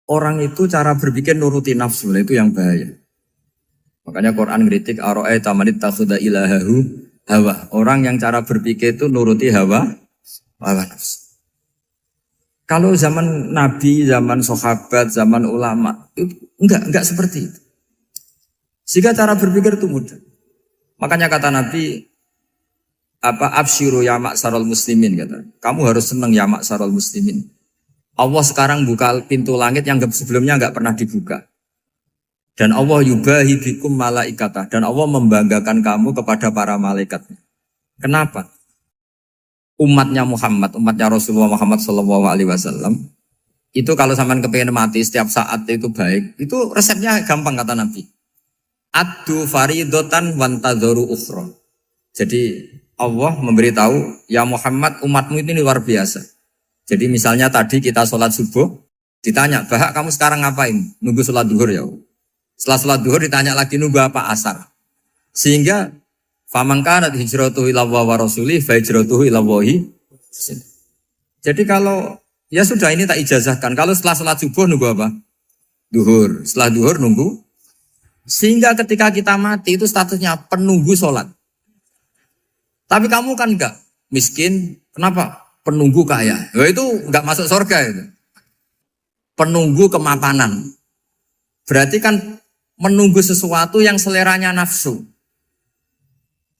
orang itu cara berpikir nuruti nafsu, itu yang bahaya. Makanya Quran ngeritik ara'aita man ittakhadha ilahahu hawa. Orang yang cara berpikir itu nuruti hawa nafsu. Kalau zaman Nabi, zaman sahabat, zaman ulama, itu enggak seperti itu. Sehingga cara berpikir itu mudah. Makanya kata Nabi, absyiru ya ma'sarul muslimin, kata. Kamu harus senang ya ma'sarul muslimin. Allah sekarang buka pintu langit yang sebelumnya enggak pernah dibuka. Dan Allah yubahi bikum malaikatah. Dan Allah membanggakan kamu kepada para malaikatnya. Kenapa? Umatnya Muhammad, umatnya Rasulullah Muhammad SAW, itu kalau sampean kepengen mati setiap saat itu baik, itu resepnya gampang kata Nabi. Addu faridotan wantadzoru ukhra. Jadi Allah memberitahu, ya Muhammad, umatmu ini luar biasa. Jadi misalnya tadi kita sholat subuh, ditanya, Bahak kamu sekarang ngapain? Nunggu sholat duhur ya. Setelah sholat duhur ditanya lagi nunggu apa asar. Sehingga faman kanat hijratuhu ila Allah wa rasulih fa hijratuhu ila Allah. Jadi kalau ya sudah ini tak ijazahkan. Kalau setelah sholat subuh nunggu apa? Duhur. Setelah duhur nunggu. Sehingga ketika kita mati itu statusnya penunggu sholat. Tapi kamu kan enggak miskin. Kenapa? Penunggu kaya. Ya itu enggak masuk surga itu. Penunggu kemapanan. Berarti kan menunggu sesuatu yang seleranya nafsu.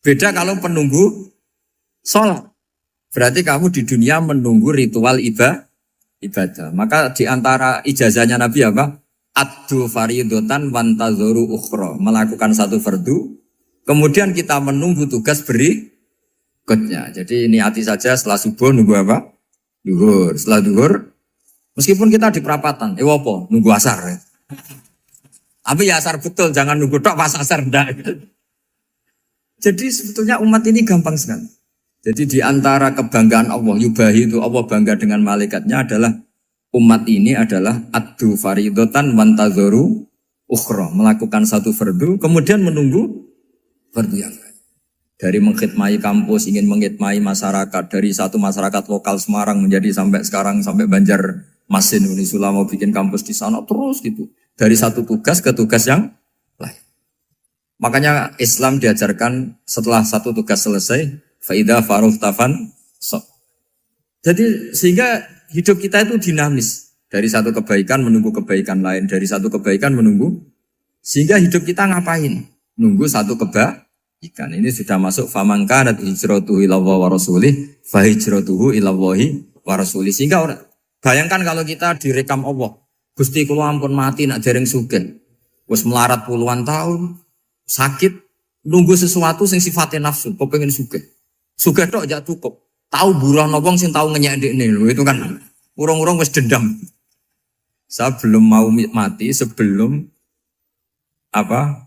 Beda kalau penunggu sholat. Berarti kamu di dunia menunggu ritual ibadah. Maka di antara ijazahnya Nabi apa? Addu faridotan wantadzoru ukhra. Melakukan satu fardu. Kemudian kita menunggu tugas berikutnya. Jadi niati saja setelah subuh nunggu apa? Duhur. Setelah duhur, meskipun kita di perapatan, apa? Nunggu asar. Ya. Tapi ya asar betul, jangan nunggu tok pas asar enggak. Jadi sebetulnya umat ini gampang sekali. Jadi di antara kebanggaan Allah, yubahi itu Allah bangga dengan malaikatnya adalah umat ini adalah addu faridotan wantadzoru ukhra. Melakukan satu fardu, kemudian menunggu fardu yang lain. Dari mengkhidmati kampus, ingin mengkhidmati masyarakat. Dari satu masyarakat lokal Semarang menjadi sampai sekarang, sampai Banjarmasin, Unisula mau bikin kampus di sana, terus gitu. Dari satu tugas ke tugas yang lain. Makanya Islam diajarkan setelah satu tugas selesai, faida faruh tafan sok. Jadi sehingga hidup kita itu dinamis. Dari satu kebaikan menunggu kebaikan lain, dari satu kebaikan menunggu. Sehingga hidup kita ngapain? Nunggu satu kebaikan. Ini sudah masuk faman kanat hijratuhu ila Allah wa rasulih, fa hijratuhu ila Allah wa rasulih. Sehingga bayangkan kalau kita direkam Allah. Gusti kula ampun mati nak dereng sugih. Wis melarat puluhan tahun, sakit, nunggu sesuatu sing sifatnya nafsu, kepengin sugih. Sugih tok aja cukup. Tahu buruh wong sing tahu ngenyek ndekne lho, itu kan urung-urung wis dendam. Saya belum mau mati sebelum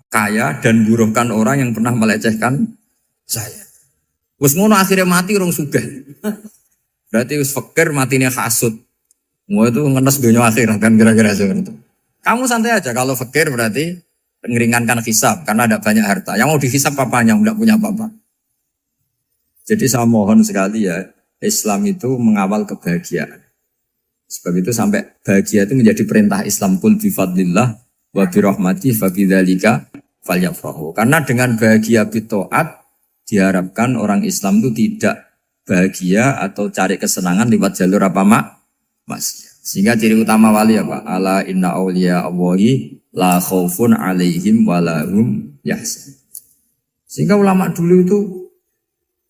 kaya dan buruhkan orang yang pernah melecehkan saya. Wis ngono akhirnya mati urung sugih. Berarti wis fakir matine hasud. Mau itu ngenes dunia akhirat kan kira-kira seperti itu. Kamu santai aja kalau fakir berarti meringankan hisab karena ada banyak harta. Yang mau dihisab papanya enggak punya apa-apa. Jadi saya mohon sekali ya, Islam itu mengawal kebahagiaan. Sebab itu sampai bahagia itu menjadi perintah Islam, qul bi fadlillah wa bi rahmatihi fa bidzalika falyafrahu. Karena dengan bahagia bi taat diharapkan orang Islam itu tidak bahagia atau cari kesenangan lewat jalur maksiat. Sehingga ciri utama wali apa? Ala inna awliya Allahi la khaufun alaihim wa lahum yahzanun. Sehingga ulama dulu itu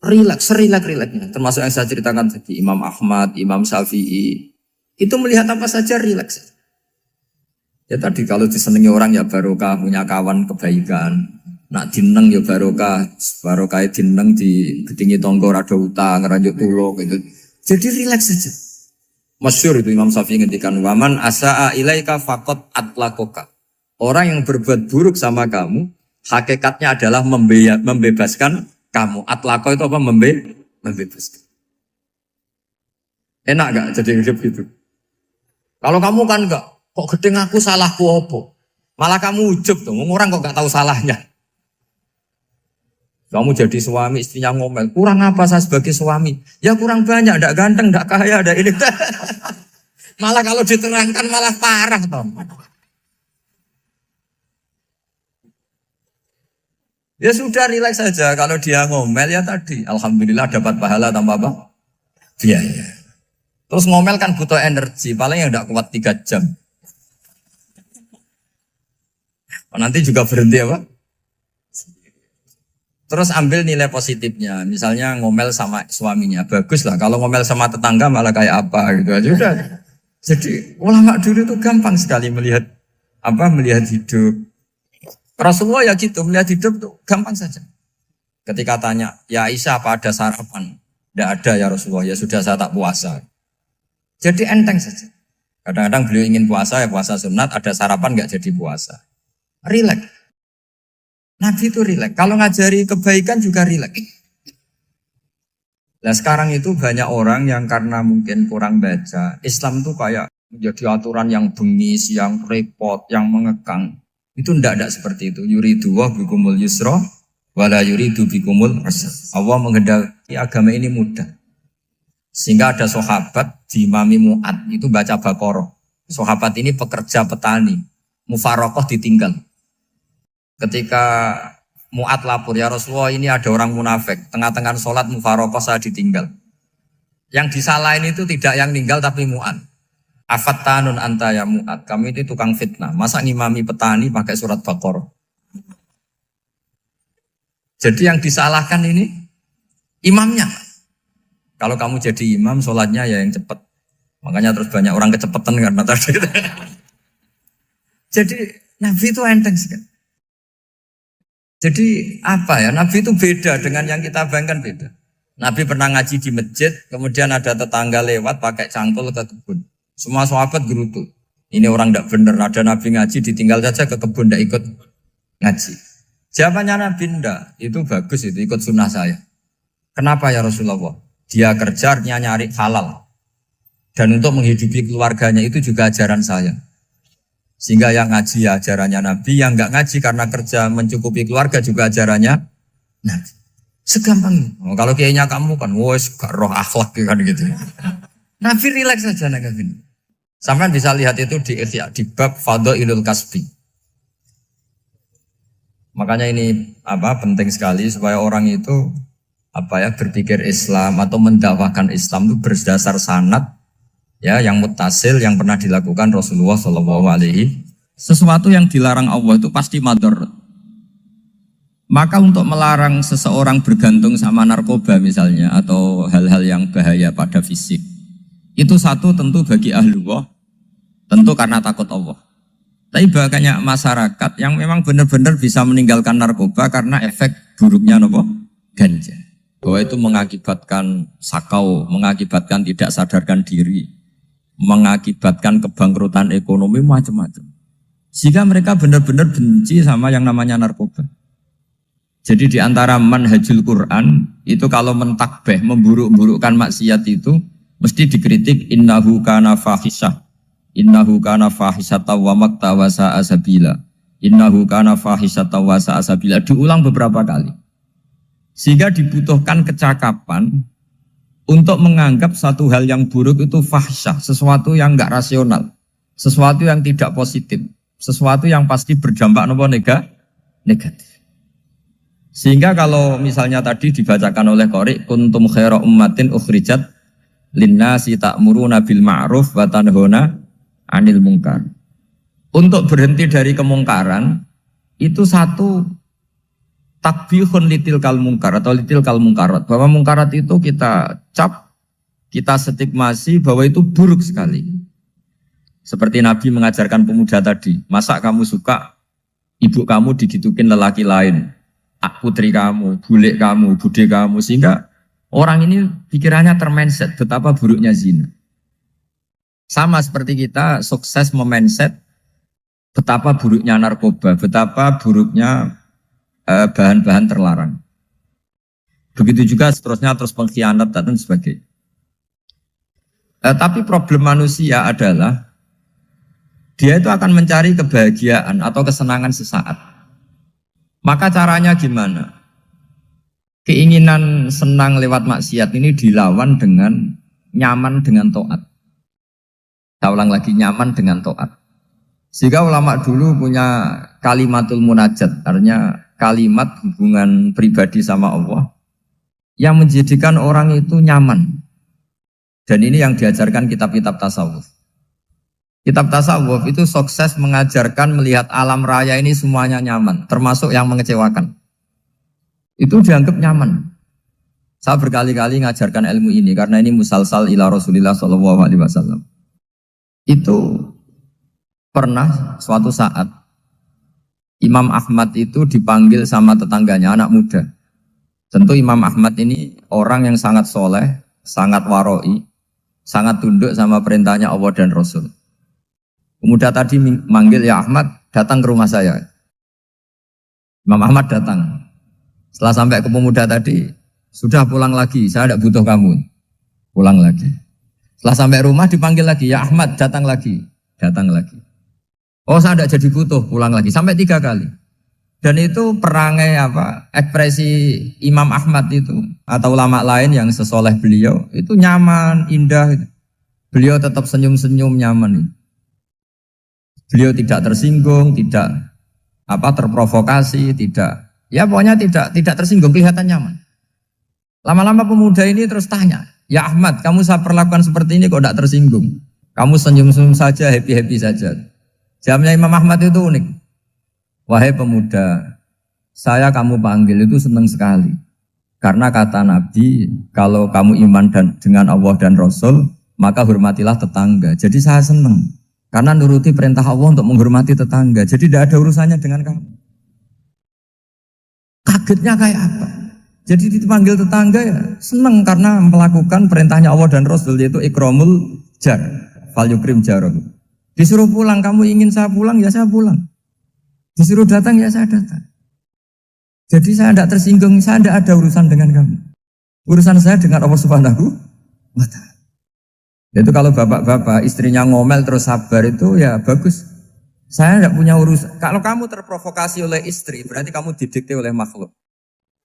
rileks-rileksnya. Termasuk yang saya ceritakan tadi, Imam Ahmad, Imam Syafi'i. Itu melihat apa saja rileks. Ya tadi kalau disenangi orang ya barokah, punya kawan kebaikan. Nak dineng ya barokah dineng di gedingi tonggo rada utang, ranjuk tulung gitu. Jadi rileks saja. Masyhur itu Imam Syafi'i ngendikan waman asaa ilaika faqat atlakoka. Orang yang berbuat buruk sama kamu, hakikatnya adalah membebaskan kamu. Atlako itu apa? Membebaskan. Enak gak jadi hidup gitu? Kalau kamu kan enggak, kok gedeng aku salahku apa? Malah kamu ujub tuh, orang kok gak tahu salahnya. Kamu jadi suami, istrinya ngomel, kurang apa saya sebagai suami? Ya kurang banyak, enggak ganteng, enggak kaya, enggak ini. Malah kalau diterangkan malah parah toh. Ya sudah rileks saja. Kalau dia ngomel ya tadi, alhamdulillah dapat pahala tanpa apa? Biaya. Terus ngomel kan butuh energi, paling yang tidak kuat 3 jam. Nanti juga berhenti apa? Terus ambil nilai positifnya, misalnya ngomel sama suaminya, bagus lah. Kalau ngomel sama tetangga malah kayak apa gitu aja udah. Jadi ulama dulu itu gampang sekali melihat melihat hidup. Rasulullah ya gitu, melihat hidup tuh gampang saja. Ketika tanya, ya Aisyah apa ada sarapan? Tidak ada ya Rasulullah, ya sudah saya tak puasa. Jadi enteng saja. Kadang-kadang beliau ingin puasa, ya puasa sunat, ada sarapan nggak jadi puasa. Rileks. Nabi itu rileks. Kalau ngajari kebaikan juga rileks. Nah sekarang itu banyak orang yang karena mungkin kurang baca, Islam itu kayak menjadi aturan yang bengis, yang repot, yang mengekang. Itu tidak seperti itu. Yuridu wa bikumul yusra, wala yuridu bikumul usra. Allah menghendaki agama ini mudah. Sehingga ada sahabat di Imami Mu'ad itu baca Baqarah. Sahabat ini pekerja petani, mufarokoh ditinggal. Ketika Mu'ad lapor, ya Rasulullah ini ada orang munafik, tengah-tengah sholat mufarokoh saya ditinggal. Yang disalahin itu tidak yang tinggal tapi Mu'ad. Afattanun anta ya Mu'ad, kami itu tukang fitnah. Masa ngimami petani pakai surat Baqarah? Jadi yang disalahkan ini imamnya. Kalau kamu jadi imam, sholatnya ya yang cepat. Makanya terus banyak orang kecepatan karena tadi. Jadi Nabi itu enteng sekali. Jadi apa ya, Nabi itu beda dengan yang kita bayangkan beda. Nabi pernah ngaji di masjid, kemudian ada tetangga lewat pakai cangkul ke kebun. Semua sahabat gerutu. Ini orang tidak benar, ada Nabi ngaji ditinggal saja ke kebun, tidak ikut ngaji. Jawabannya Nabi tidak, itu bagus itu ikut sunnah saya. Kenapa ya Rasulullah? Dia kerjanya nyari halal. Dan untuk menghidupi keluarganya itu juga ajaran saya. Sehingga yang ngaji ya ajarannya Nabi, yang nggak ngaji karena kerja mencukupi keluarga juga ajarannya Nabi. Segampang ini. Oh, kalau kayaknya kamu kan, wes gak roh akhlak kan gitu. Nabi rileks saja Nabi. Sampai bisa lihat itu di bab Fadhailul Kasbi. Makanya ini penting sekali supaya orang itu berpikir Islam atau mendakwakan Islam itu berdasar sanad. Ya, yang mutasil yang pernah dilakukan Rasulullah SAW. Sesuatu yang dilarang Allah itu pasti mador. Maka untuk melarang seseorang bergantung sama narkoba misalnya atau hal-hal yang bahaya pada fisik, itu satu tentu bagi ahlullah, tentu karena takut Allah. Tapi banyak masyarakat yang memang benar-benar bisa meninggalkan narkoba karena efek buruknya ganja. Bahwa itu mengakibatkan sakau, mengakibatkan tidak sadarkan diri, mengakibatkan kebangkrutan ekonomi macam-macam. Sehingga mereka benar-benar benci sama yang namanya narkoba. Jadi di antara manhajul Quran itu kalau mentakbih, memburuk-burukkan maksiat itu mesti dikritik innahu kana fahisyah. Innahu kana fahisyata wa makta wa sa'a sabila. Innahu kana fahisyata wa sa'a sabila. Diulang beberapa kali. Sehingga dibutuhkan kecakapan untuk menganggap satu hal yang buruk itu fahsyah, sesuatu yang enggak rasional, sesuatu yang tidak positif, sesuatu yang pasti berdampak negatif. Sehingga kalau misalnya tadi dibacakan oleh Qori, kuntum khaira ummatin ukhrijat linnasi ta'muruna bil ma'ruf wa tanhauna 'anil munkar. Untuk berhenti dari kemungkaran itu satu takbihun litil kal mungkar atau litil kal mungkarat, bahwa mungkarat itu kita cap, kita stigmasi bahwa itu buruk sekali. Seperti Nabi mengajarkan pemuda tadi, masa kamu suka ibu kamu digitukin lelaki lain, putri kamu, bule kamu, bude kamu, sehingga orang ini pikirannya termindset betapa buruknya zina. Sama seperti kita sukses memindset betapa buruknya narkoba, betapa buruknya bahan-bahan terlarang. Begitu juga seterusnya, terus pengkhianat dan sebagainya. Tapi problem manusia adalah dia itu akan mencari kebahagiaan atau kesenangan sesaat. Maka caranya gimana? Keinginan senang lewat maksiat ini dilawan dengan nyaman dengan taat. Saya ulang lagi, nyaman dengan taat. Sehingga ulama dulu punya kalimatul munajat, artinya kalimat hubungan pribadi sama Allah yang menjadikan orang itu nyaman. Dan ini yang diajarkan kitab-kitab tasawuf. Kitab tasawuf itu sukses mengajarkan melihat alam raya ini semuanya nyaman, termasuk yang mengecewakan. Itu dianggap nyaman. Saya berkali-kali mengajarkan ilmu ini karena ini musalsal ila Rasulillah SAW. Itu pernah suatu saat Imam Ahmad itu dipanggil sama tetangganya, anak muda. Tentu Imam Ahmad ini orang yang sangat soleh, sangat waroi, sangat tunduk sama perintahnya Allah dan Rasul. Pemuda tadi manggil, ya Ahmad, datang ke rumah saya. Imam Ahmad datang. Setelah sampai ke pemuda tadi, sudah pulang lagi, saya tidak butuh kamu. Pulang lagi. Setelah sampai rumah dipanggil lagi, ya Ahmad, datang lagi. Datang lagi. Oh, saya tidak jadi butuh, pulang lagi. Sampai 3 kali. Dan itu perangai ekspresi Imam Ahmad itu atau ulama lain yang sesoleh beliau itu nyaman, indah. Beliau tetap senyum-senyum nyaman. Beliau tidak tersinggung, tidak terprovokasi, pokoknya tidak tersinggung, kelihatan nyaman. Lama-lama pemuda ini terus tanya, ya Ahmad, kamu saya perlakukan seperti ini kok tidak tersinggung? Kamu senyum-senyum saja, happy-happy saja. Jawabnya Imam Ahmad itu unik. Wahai pemuda, saya kamu panggil itu senang sekali. Karena kata Nabi, kalau kamu iman dengan Allah dan Rasul, maka hormatilah tetangga. Jadi saya senang. Karena nuruti perintah Allah untuk menghormati tetangga. Jadi tidak ada urusannya dengan kamu. Kagetnya kayak apa? Jadi dipanggil tetangga ya senang karena melakukan perintahnya Allah dan Rasul, yaitu ikramul jar, fal yukrim jarum. Disuruh pulang, kamu ingin saya pulang, ya saya pulang. Disuruh datang, ya saya datang. Jadi saya tidak tersinggung, saya tidak ada urusan dengan kamu. Urusan saya dengan Allah Subhanahu wa Ta'ala. Itu kalau bapak-bapak istrinya ngomel terus sabar itu ya bagus. Saya tidak punya urusan. Kalau kamu terprovokasi oleh istri, berarti kamu didikte oleh makhluk.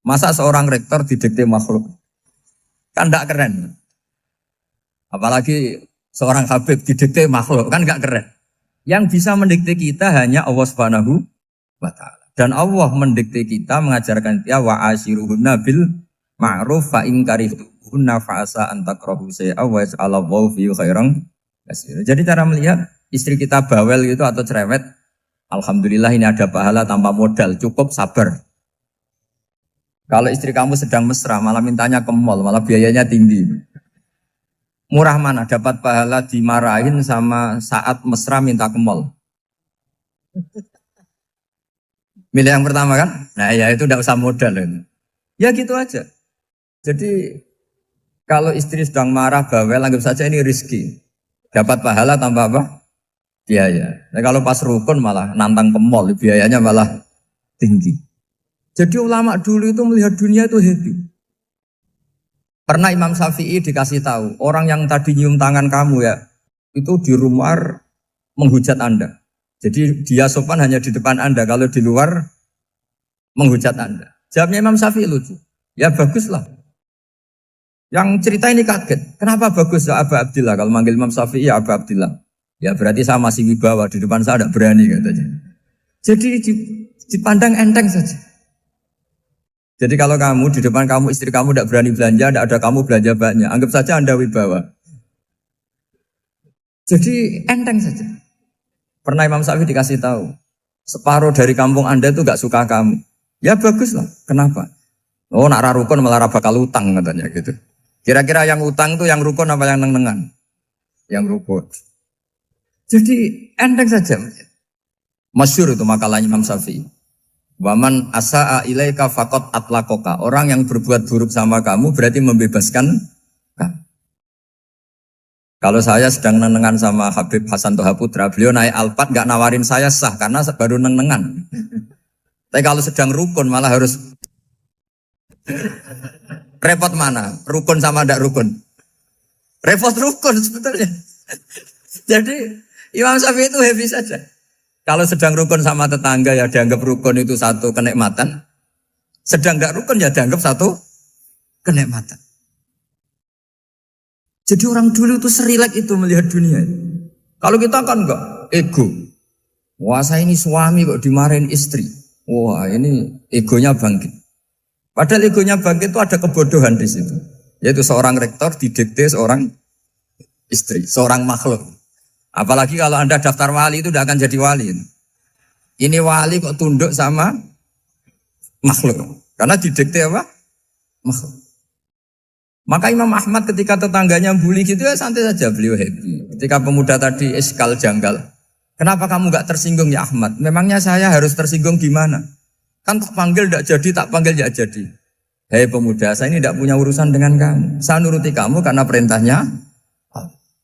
Masa seorang rektor didikte makhluk? Kan tidak keren. Apalagi seorang habib didikte makhluk, kan tidak keren. Yang bisa mendikte kita hanya Allah Subhanahu wa Ta'ala. Dan Allah mendikte kita, mengajarkan dia wa ashiruhunna bil ma'ruf fa in karihtuhunna fa asa an takrahu shay'an wa yaj'alallahu fi khairan katsira. Jadi cara melihat istri kita bawel gitu atau cerewet, alhamdulillah ini ada pahala tanpa modal, cukup sabar. Kalau istri kamu sedang mesra malah mintanya ke mall, malah biayanya tinggi. Murah mana dapat pahala dimarahin sama saat mesra minta ke mall? Milih yang pertama kan? Nah ya itu tidak usah modal. Ya gitu aja. Jadi kalau istri sedang marah bawel, anggap saja ini rizki. Dapat pahala tanpa apa? Biaya. Nah, kalau pas rukun malah nantang ke mall, biayanya malah tinggi. Jadi ulama dulu itu melihat dunia itu happy. Pernah Imam Syafi'i dikasih tahu, orang yang tadi nyium tangan kamu ya, itu di rumah menghujat Anda. Jadi dia sopan hanya di depan Anda, kalau di luar menghujat Anda. Jawabnya Imam Syafi'i lucu. Ya baguslah. Yang cerita ini kaget. Kenapa bagus ya Aba Abdillah? Kalau manggil Imam Syafi'i ya Aba Abdillah. Ya berarti saya masih wibawa, di depan saya tidak berani katanya. Jadi dipandang enteng saja. Jadi kalau kamu di depan kamu istri kamu tidak berani belanja, tidak ada kamu belanja banyak, anggap saja Anda wibawa. Jadi enteng saja. Pernah Imam Syafi'i dikasih tahu, separuh dari kampung Anda itu gak suka kamu. Ya bagus lah. Kenapa? Oh nak rukun malah bakal utang katanya gitu. Kira-kira yang utang itu yang rukun apa yang neng-nengan? Yang rukun. Jadi enteng saja. Masyhur itu makalahnya Imam Syafi'i. Waman asa'a ilaika faqat atlaqaka. Orang yang berbuat buruk sama kamu berarti membebaskan kamu. Kalau saya sedang nenengan sama Habib Hasan Toha Putra, beliau naik Alphard gak nawarin saya sah karena baru nenengan. Tapi kalau sedang rukun malah harus repot mana? Rukun sama ndak rukun? Repot rukun sebetulnya. Jadi Imam Syafi'i itu happy saja. Kalau sedang rukun sama tetangga ya dianggap rukun itu satu kenikmatan. Sedang nggak rukun ya dianggap satu kenikmatan. Jadi orang dulu itu serilek itu melihat dunia. Kalau kita kan enggak, ego. Wah saya ini suami kok dimarahin istri. Wah ini egonya bangkit. Padahal egonya bangkit itu ada kebodohan di situ. Yaitu seorang rektor didikte seorang istri, seorang makhluk. Apalagi kalau Anda daftar wali itu tidak akan jadi wali. Ini wali kok tunduk sama makhluk. Karena didikte apa? Makhluk. Maka Imam Ahmad ketika tetangganya bully gitu ya santai saja, beliau happy. Ketika pemuda tadi eskal janggal, kenapa kamu gak tersinggung ya Ahmad? Memangnya saya harus tersinggung gimana? Kan tak panggil tidak jadi, tak panggil tidak jadi. Hei pemuda, saya ini tidak punya urusan dengan kamu. Saya nuruti kamu karena perintahnya.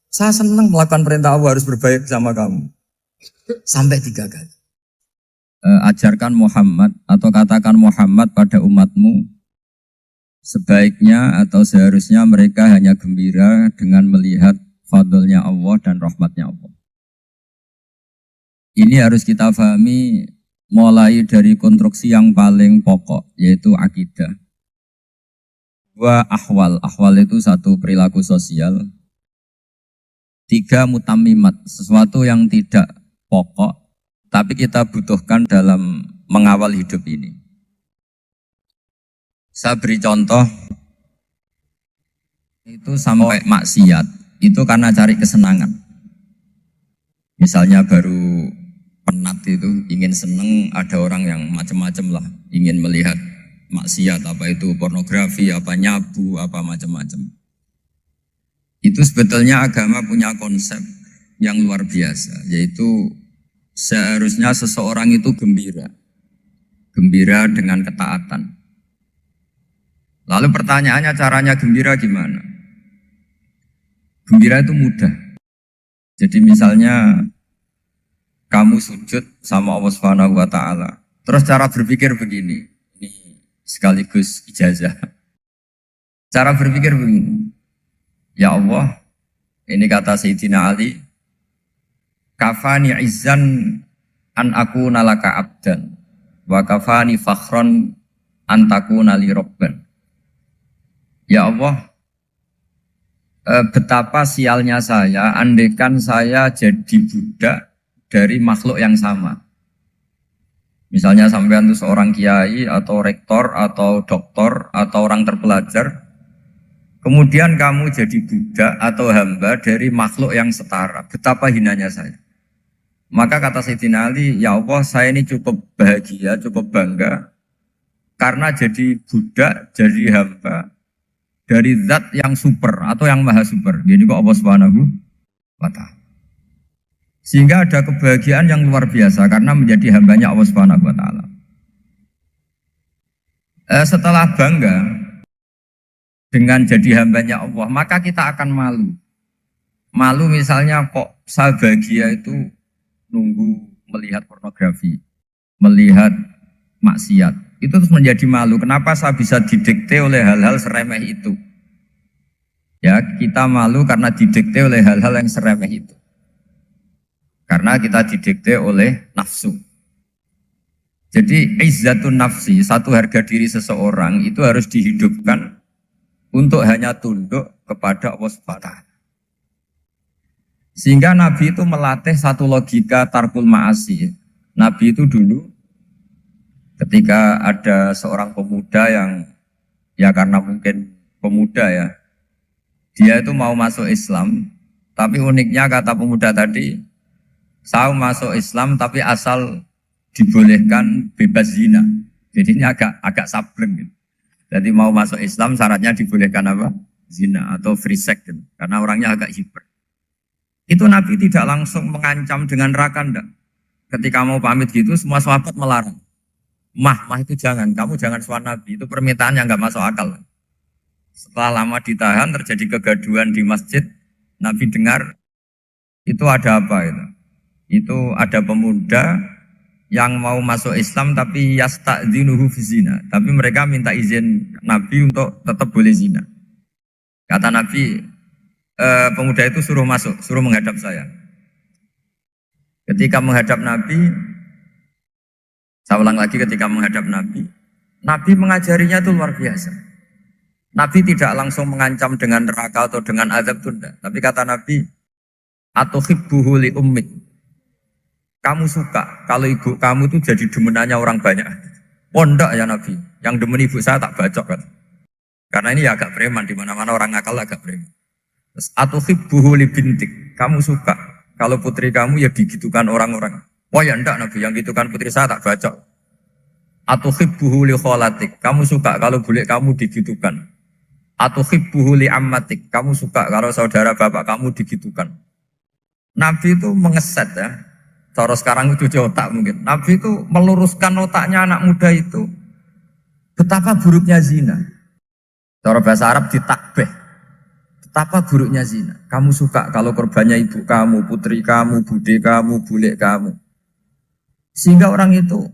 Saya senang melakukan perintah Allah, harus berbaik sama kamu. Sampai 3 kali. Ajarkan Muhammad atau katakan Muhammad pada umatmu. Sebaiknya atau seharusnya mereka hanya gembira dengan melihat fadlnya Allah dan rahmatnya Allah. Ini harus kita pahami mulai dari konstruksi yang paling pokok, yaitu akidah. 2 ahwal. Ahwal itu 1 perilaku sosial. 3 mutammimat, sesuatu yang tidak pokok, tapi kita butuhkan dalam mengawal hidup ini. Saya beri contoh, itu sampai maksiat, itu karena cari kesenangan. Misalnya baru penat itu, ingin seneng, ada orang yang macam-macam lah, ingin melihat maksiat, apa itu pornografi, apa nyabu, apa macam-macam. Itu sebetulnya agama punya konsep yang luar biasa, yaitu seharusnya seseorang itu gembira. Gembira dengan ketaatan. Lalu pertanyaannya caranya gembira gimana? Gembira itu mudah. Jadi misalnya kamu sujud sama Allah Subhanahu wa taala. Terus cara berpikir begini. Ini sekaligus ijazah. Cara berpikir begini. Ya Allah, ini kata Sayyidina Ali, kafani izzan an aku nalaka abdan wa kafani fakhron an takuna li robban. Ya Allah, betapa sialnya saya, andaikan saya jadi budak dari makhluk yang sama. Misalnya sampean itu seorang kiai atau rektor atau doktor atau orang terpelajar, kemudian kamu jadi budak atau hamba dari makhluk yang setara. Betapa hinanya saya. Maka kata Sayyidina Ali, ya Allah saya ini cukup bahagia, cukup bangga, karena jadi budak, jadi hamba, dari zat yang super atau yang maha super. Jadi kok Allah Subhanahu wa ta'ala. Sehingga ada kebahagiaan yang luar biasa karena menjadi hambanya Allah Subhanahu wa ta'ala. Setelah bangga dengan jadi hambanya Allah, maka kita akan malu. Malu misalnya kok saya bahagia itu nunggu melihat pornografi, melihat maksiat. Itu terus menjadi malu. Kenapa saya bisa didikte oleh hal-hal seremeh itu? Ya, kita malu karena didikte oleh hal-hal yang seremeh itu. Karena kita didikte oleh nafsu. Jadi izzatun nafsi, satu harga diri seseorang itu harus dihidupkan untuk hanya tunduk kepada Allah Subhanahu wa ta'ala. Sehingga Nabi itu melatih satu logika tarkul ma'asi. Nabi itu dulu ketika ada seorang pemuda yang ya karena mungkin pemuda ya, dia itu mau masuk Islam, tapi uniknya kata pemuda tadi, saya masuk Islam tapi asal dibolehkan bebas zina. Jadi ini agak sableng gitu. Jadi mau masuk Islam syaratnya dibolehkan apa? Zina atau free sex gitu. Karena orangnya agak hiper. Itu Nabi tidak langsung mengancam dengan neraka enggak. Ketika mau pamit gitu semua sahabat melarang. Mah itu jangan, kamu jangan suan Nabi, itu permintaan yang nggak masuk akal. Setelah lama ditahan, terjadi kegaduhan di masjid, Nabi dengar, itu ada apa itu? Itu ada pemuda yang mau masuk Islam tapi yasta'dzinuhu fi zina. Tapi mereka minta izin Nabi untuk tetap boleh zina. Kata Nabi, pemuda itu suruh masuk, suruh menghadap saya. Ketika menghadap Nabi, saya ulang lagi ketika menghadap Nabi, Nabi mengajarinya itu luar biasa. Nabi tidak langsung mengancam dengan neraka atau dengan azab tunda. Tapi kata Nabi, Atau hibbuhu li ummik. Kamu suka kalau ibu kamu itu jadi demenannya orang banyak. Oh enggak ya Nabi, yang demen ibu saya tak bacok kan. Karena ini ya agak preman, di mana-mana orang nakal agak preman. Terus atau hibbuhu li bintik. Kamu suka kalau putri kamu ya digitukan orang-orang. Oh ya enggak Nabi, yang gitukan putri saya tak bacok. Atau hibbuhu li kholatik. Kamu suka kalau bule kamu digitukan. Atau hibbuhu li ammatik. Kamu suka kalau saudara bapak kamu digitukan. Nabi itu mengeset ya. Cara sekarang itu otak mungkin. Nabi itu meluruskan otaknya anak muda itu. Betapa buruknya zina. Cara bahasa Arab ditakbih. Betapa buruknya zina. Kamu suka kalau korbannya ibu kamu, putri kamu, bude kamu, bule kamu. Sehingga orang itu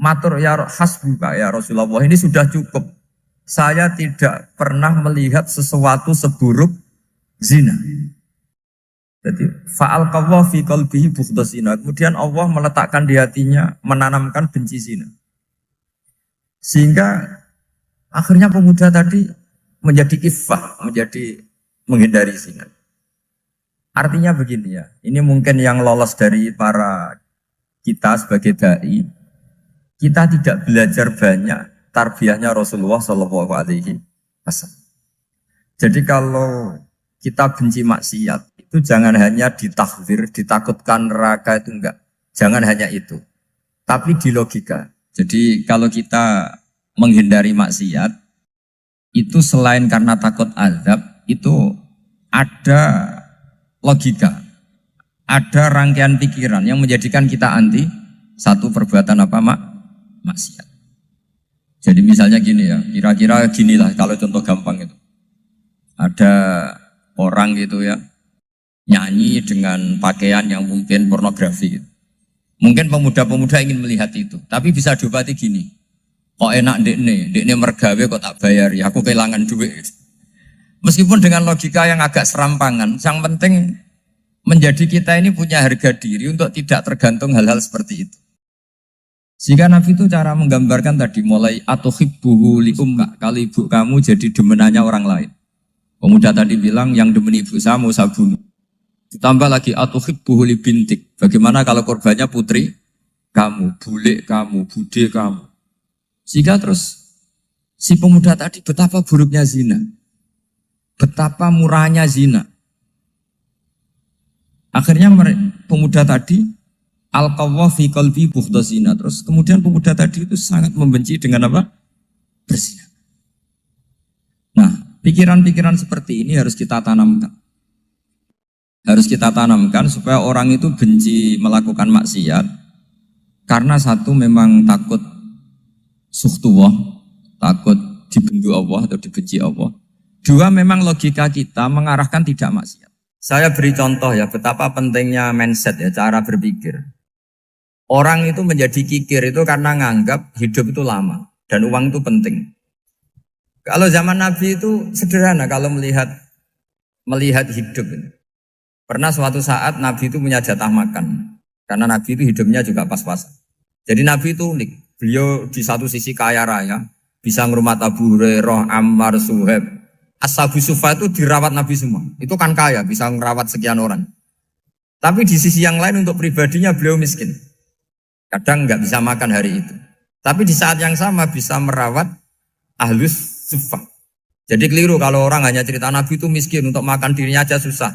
matur ya hasbuka ya Rasulullah, ini sudah cukup. Saya tidak pernah melihat sesuatu seburuk zina. Jadi fa'al qawwa fi qalbihi bughdha zina. Kemudian Allah meletakkan di hatinya, menanamkan benci zina. Sehingga akhirnya pemuda tadi menjadi iffah, menjadi menghindari zina. Artinya begini ya, ini mungkin yang lolos dari para kita sebagai dai, kita tidak belajar banyak tarbiyahnya Rasulullah Shallallahu Alaihi Wasallam. Jadi kalau kita benci maksiat, itu jangan hanya ditakhdir, ditakutkan neraka itu enggak. Jangan hanya itu. Tapi di logika. Jadi kalau kita menghindari maksiat, itu selain karena takut azab, itu ada logika. Ada rangkaian pikiran yang menjadikan kita anti satu perbuatan apa maksiat. Jadi misalnya gini ya, kira-kira ginilah kalau contoh gampang itu. Ada orang gitu ya, nyanyi dengan pakaian yang mungkin pornografi gitu. Mungkin pemuda-pemuda ingin melihat itu, tapi bisa diobati gini. Kok enak dekne mergawe kok tak bayar ya, aku kehilangan duit. Meskipun dengan logika yang agak serampangan, yang penting menjadi kita ini punya harga diri untuk tidak tergantung hal-hal seperti itu. Sehingga Nabi itu cara menggambarkan tadi mulai atuhibbuhu li ummik, kalau ibu kamu jadi demenannya orang lain. Pemuda tadi bilang yang demen ibu saya mau saya bunuh. Ditambah lagi atuhibbuhu li bintik. Bagaimana kalau korbannya putri kamu, bule kamu, bude kamu. Sehingga terus si pemuda tadi betapa buruknya zina. Betapa murahnya zina. Akhirnya pemuda tadi al-qawwa fi qalbi bughdha zina. Terus kemudian pemuda tadi itu sangat membenci dengan apa? Berzina. Nah, pikiran-pikiran seperti ini harus kita tanamkan. Harus kita tanamkan supaya orang itu benci melakukan maksiat. Karena satu memang takut sukhtuwah, takut dibendu Allah atau dibenci Allah. Dua memang logika kita mengarahkan tidak maksiat. Saya beri contoh ya betapa pentingnya mindset ya, cara berpikir. Orang itu menjadi kikir itu karena nganggap hidup itu lama dan uang itu penting. Kalau zaman Nabi itu sederhana kalau melihat hidup. Pernah suatu saat Nabi itu punya jatah makan. Karena Nabi itu hidupnya juga pas-pasan. Jadi Nabi itu unik. Beliau di satu sisi kaya raya, bisa ngurmat Abu Hurairah, Ammar, Suhaib. Ashabu Sufa itu dirawat Nabi semua. Itu kan kaya, bisa merawat sekian orang. Tapi di sisi yang lain untuk pribadinya beliau miskin. Kadang nggak bisa makan hari itu. Tapi di saat yang sama bisa merawat Ahlus Sufa. Jadi keliru kalau orang hanya cerita Nabi itu miskin, untuk makan dirinya aja susah.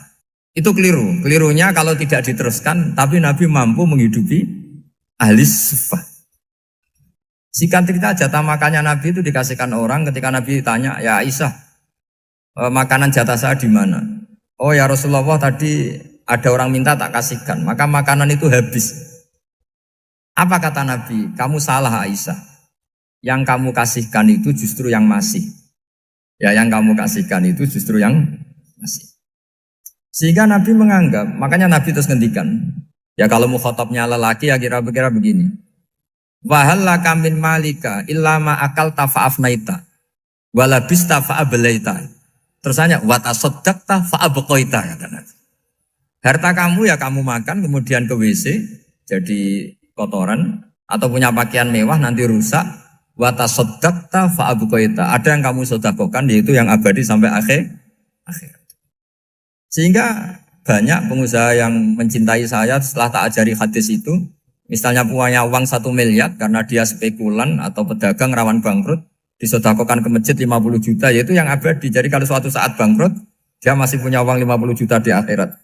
Itu keliru. Kelirunya kalau tidak diteruskan, tapi Nabi mampu menghidupi Ahlus Sufa. Singkat cerita jatah makannya Nabi itu dikasihkan orang ketika Nabi tanya, ya Aisyah, makanan jatah saya di mana? Oh ya Rasulullah, tadi ada orang minta tak kasihkan, maka makanan itu habis. Apa kata Nabi? Kamu salah Aisyah. Yang kamu kasihkan itu justru yang masih. Ya yang kamu kasihkan itu justru yang masih. Sehingga Nabi menganggap, makanya Nabi terus ngendikan. Ya kalau mukhatabnya lelaki ya kira-kira begini. Wahallaka min malika illa ma akalta fa'afnaita walabista fa'ablaita. Terusannya watasaddaqta fa'abqaita kata Nabi. Harta kamu ya kamu makan kemudian ke WC jadi kotoran atau punya pakaian mewah nanti rusak. Watasaddaqta fa'abqaita. Ada yang kamu sedekahkan yaitu yang abadi sampai akhir. Sehingga banyak pengusaha yang mencintai saya setelah tak ajari hadis itu. Misalnya punya uang 1 miliar karena dia spekulan atau pedagang rawan bangkrut, disedekahkan ke masjid 50 juta, yaitu yang abadi. Jadi kalau suatu saat bangkrut, dia masih punya uang 50 juta di akhirat.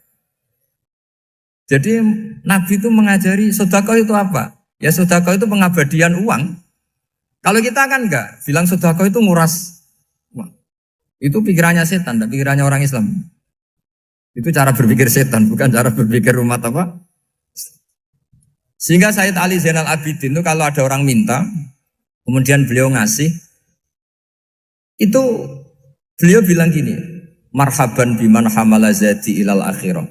Jadi Nabi itu mengajari sedekah itu apa? Ya sedekah itu pengabadian uang. Kalau kita kan enggak, bilang sedekah itu nguras uang. Itu pikirannya setan, dan pikirannya orang Islam. Itu cara berpikir setan, bukan cara berpikir umat apa? Sehingga Sayyid Ali Zainal Abidin itu kalau ada orang minta, kemudian beliau ngasih, itu beliau bilang gini, marhaban biman hamala zadi ilal akhirah.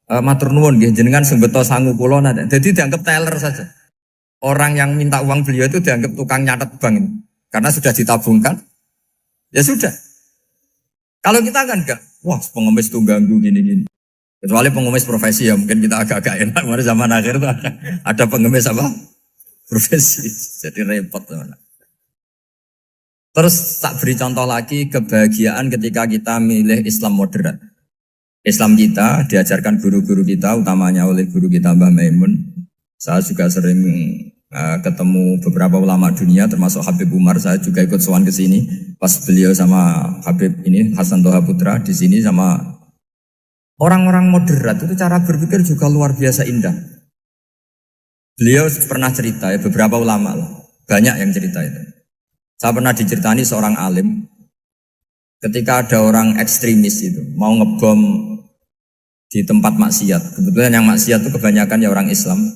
Matur nuwun nggih jenengan sing beto sangu kula nate. Jadi dianggap teller saja. Orang yang minta uang beliau itu dianggap tukang nyatet bank ini. Karena sudah ditabungkan. Ya sudah. Kalau kita kan enggak, wah pengemis tuh ganggu gini-gini. Kecuali pengemis profesi ya mungkin kita agak-agak enak. Mari zaman akhir tuh ada pengemis apa? Profesi. Jadi repot teman. Terus tak beri contoh lagi kebahagiaan ketika kita milih Islam moderat. Islam kita diajarkan guru-guru kita, utamanya oleh guru kita Mbah Maimun. Saya juga sering ketemu beberapa ulama dunia, termasuk Habib Umar. Saya juga ikut sowan ke sini pas beliau sama Habib ini Hasan Toha Putra di sini sama orang-orang moderat itu cara berpikir juga luar biasa indah. Beliau pernah cerita ya beberapa ulama lah, banyak yang cerita itu. Saya pernah diceritani seorang alim ketika ada orang ekstremis itu mau ngebom di tempat maksiat. Kebetulan yang maksiat itu kebanyakan ya orang Islam.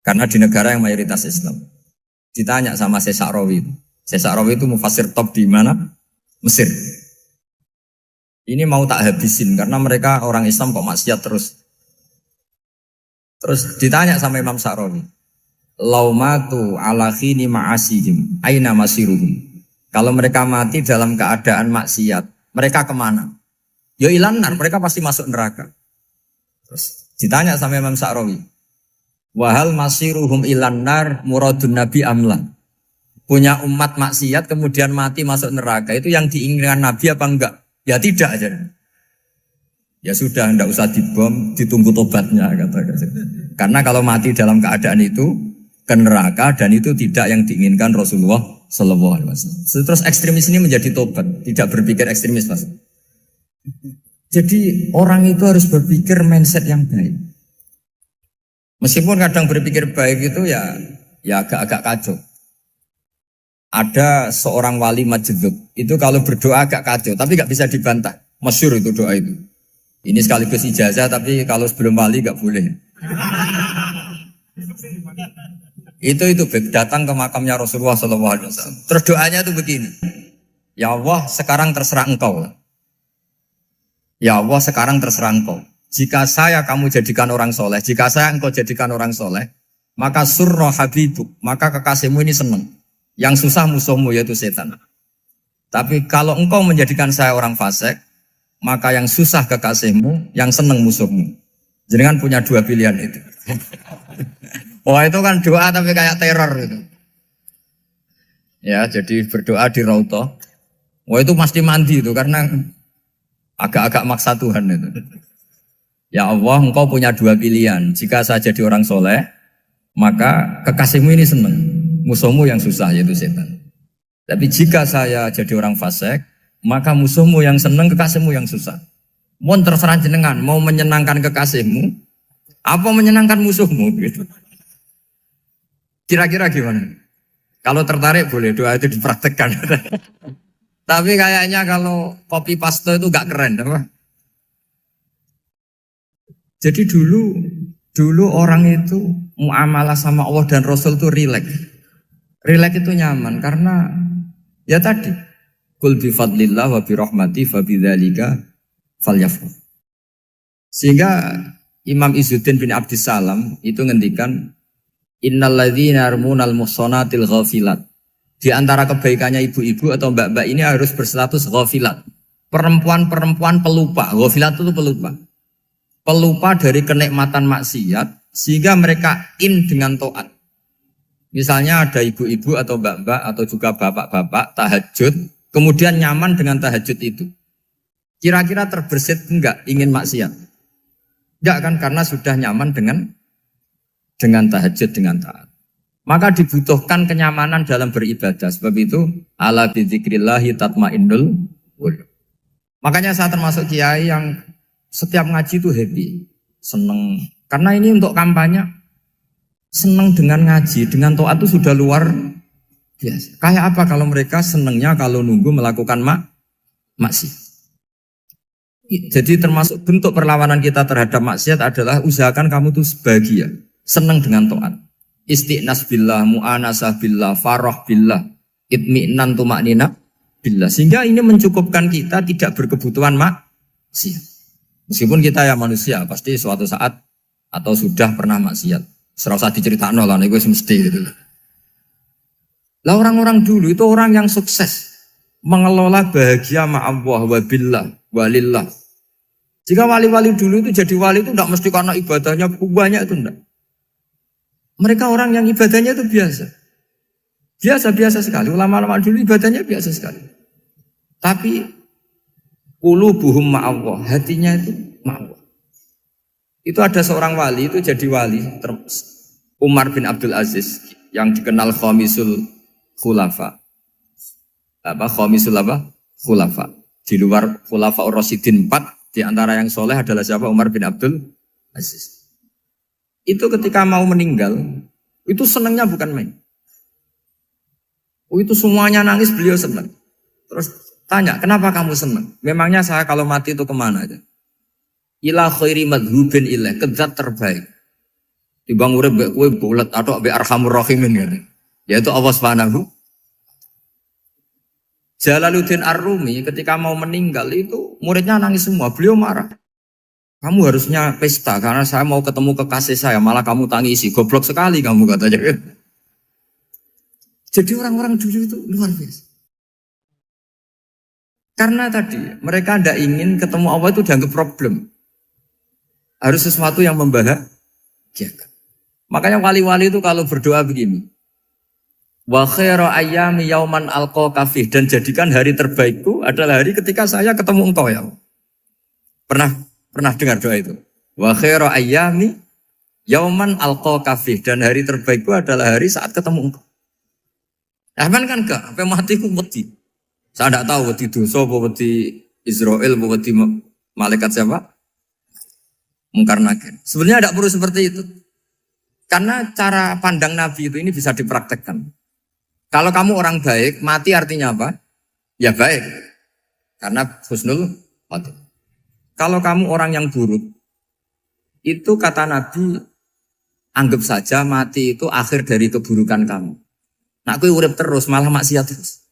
Karena di negara yang mayoritas Islam. Ditanya sama Syekh Sa'rawi. Syekh Sa'rawi itu mufassir top di mana? Mesir. Ini mau tak habisin karena mereka orang Islam kok maksiat terus. Terus ditanya sama Imam Sa'rawi. Laumatu ala khini ma'asihim aina masiruhum. Kalau mereka mati dalam keadaan maksiat, mereka kemana? Ya ilanar, mereka pasti masuk neraka. Terus ditanya sama Imam Sa'rawi. Wahal masiruhum ilanar muradun nabi amla. Punya umat maksiat kemudian mati masuk neraka, itu yang diinginkan Nabi apa enggak? Ya tidak aja. Ya sudah, enggak usah dibom, ditunggu tobatnya kata. Karena kalau mati dalam keadaan itu ke neraka dan itu tidak yang diinginkan Rasulullah Sallallahu Alaihi Wasallam. Terus ekstremis ini menjadi tobat, tidak berpikir ekstremis Mas. Jadi orang itu harus berpikir mindset yang baik. Meskipun kadang berpikir baik itu ya agak-agak kacau. Ada seorang wali majdub itu kalau berdoa agak kacau, tapi nggak bisa dibantah. Masyhur itu doa itu. Ini sekaligus ijazah, tapi kalau sebelum wali nggak boleh. Itu datang ke makamnya Rasulullah SAW. Terus doanya itu begini. Ya Allah, sekarang terserah engkau. Ya Allah, sekarang terserah engkau. Jika saya kamu jadikan orang soleh, jika saya engkau jadikan orang soleh, maka surra habibuk, maka kekasihmu ini senang. Yang susah musuhmu yaitu setan. Tapi kalau engkau menjadikan saya orang fasik, maka yang susah kekasihmu, yang senang musuhmu. Jangan punya dua pilihan itu. Wah itu kan doa tapi kayak teror itu. Ya jadi berdoa di Raudhah. Wah itu pasti mandi itu karena agak-agak maksa Tuhan itu. Ya Allah, engkau punya dua pilihan. Jika saya jadi orang soleh, maka kekasihmu ini senang. Musuhmu yang susah yaitu setan. Tapi jika saya jadi orang fasik, maka musuhmu yang senang, kekasihmu yang susah. Mohon terserah jenengan, mau menyenangkan kekasihmu, apa menyenangkan musuhmu gitu. Kira-kira gimana? Kalau tertarik boleh doa itu dipraktekkan. Tapi kayaknya kalau copy paste itu gak keren, apa? Jadi dulu orang itu muamalah sama Allah dan Rasul itu rileks. Rileks itu nyaman karena ya tadi kul bi fadlillah wa bi rahmati fa bidzalika falyafrah. Sehingga Imam Izzuddin bin Abdissalam itu ngendikan innalladzina yarmunal muhsanatil ghafilat. Di antara kebaikannya ibu-ibu atau mbak-mbak ini harus berstatus ghafilat. Perempuan-perempuan pelupa. Ghafilat itu pelupa. Pelupa dari kenikmatan maksiat sehingga mereka dengan taat. Misalnya ada ibu-ibu atau mbak-mbak atau juga bapak-bapak tahajud, kemudian nyaman dengan tahajud itu. Kira-kira terbersit enggak ingin maksiat? Enggak kan, karena sudah nyaman dengan tahajud, dengan taat. Maka dibutuhkan kenyamanan dalam beribadah. Sebab itu ala bidzikrillahi tatmainnul qulub. Makanya saya termasuk kiai yang setiap ngaji itu happy, seneng. Karena ini untuk kampanye, seneng dengan ngaji, dengan taat itu sudah luar biasa. Kayak apa kalau mereka senengnya kalau nunggu melakukan maksiat. Jadi termasuk bentuk perlawanan kita terhadap maksiat adalah usahakan kamu tuh bahagia, seneng dengan taat. Istiqnas billah, mu'anasah billah, farah billah, itmi'nan tumaknina billah. Sehingga ini mencukupkan kita tidak berkebutuhan maksiat. Meskipun kita ya manusia, pasti suatu saat atau sudah pernah maksiat. Serasa diceritakan lah, itu mesti gitu. Lah orang-orang dulu itu orang yang sukses mengelola bahagia ma'allah wa billah walillah. Jika wali-wali dulu itu jadi wali itu tidak mesti karena ibadahnya banyak, itu enggak. Mereka orang yang ibadahnya itu biasa. Biasa-biasa sekali. Ulama-ulama dulu ibadahnya biasa sekali. Tapi qulubuhum ma'allah, hatinya itu ma'allah. Itu ada seorang wali itu jadi wali, Umar bin Abdul Aziz yang dikenal khamisul khulafa. Khamisul khulafa. Di luar khulafa ar-rasyidin 4, di antara yang soleh adalah siapa? Umar bin Abdul Aziz. Itu ketika mau meninggal, itu senangnya bukan main. Itu semuanya nangis, beliau senang. Terus tanya, kenapa kamu senang? Memangnya saya kalau mati itu kemana aja? Ila khairi madhubin ilah, ke zat terbaik. Dibang urip mbek kowe bulet atau mbek arhamur rahimin kan. Yaitu Allah Subhanahu. Jalaluddin Ar-Rumi ketika mau meninggal itu muridnya nangis semua, beliau marah. Kamu harusnya pesta karena saya mau ketemu kekasih saya, malah kamu tangisi, goblok sekali kamu katanya. Jadi orang-orang dulu itu luar biasa. Karena tadi mereka tidak ingin ketemu Allah itu dianggap problem. Harus sesuatu yang membahagiakan. Makanya wali-wali itu kalau berdoa begini. Wa khairu ayyami yauman alqa kafih, dan jadikan hari terbaikku adalah hari ketika saya ketemu engkau ya Allah. Pernah dengar doa itu? Wa khairu ayyami yauman alqa kafih, dan hari terbaikku adalah hari saat ketemu engkau. Aman kan enggak? Sampai mati ku wedi. Saya tidak tahu wedi dosa apa wedi Israel apa wedi malaikat siapa? Mungkar nakir. Sebenarnya tidak perlu seperti itu. Karena cara pandang Nabi itu ini bisa dipraktekkan. Kalau kamu orang baik, mati artinya apa? Ya baik. Karena husnul khotimah. Kalau kamu orang yang buruk, itu kata Nabi, anggap saja mati itu akhir dari keburukan kamu. Nah, aku urip terus, malah maksiat terus.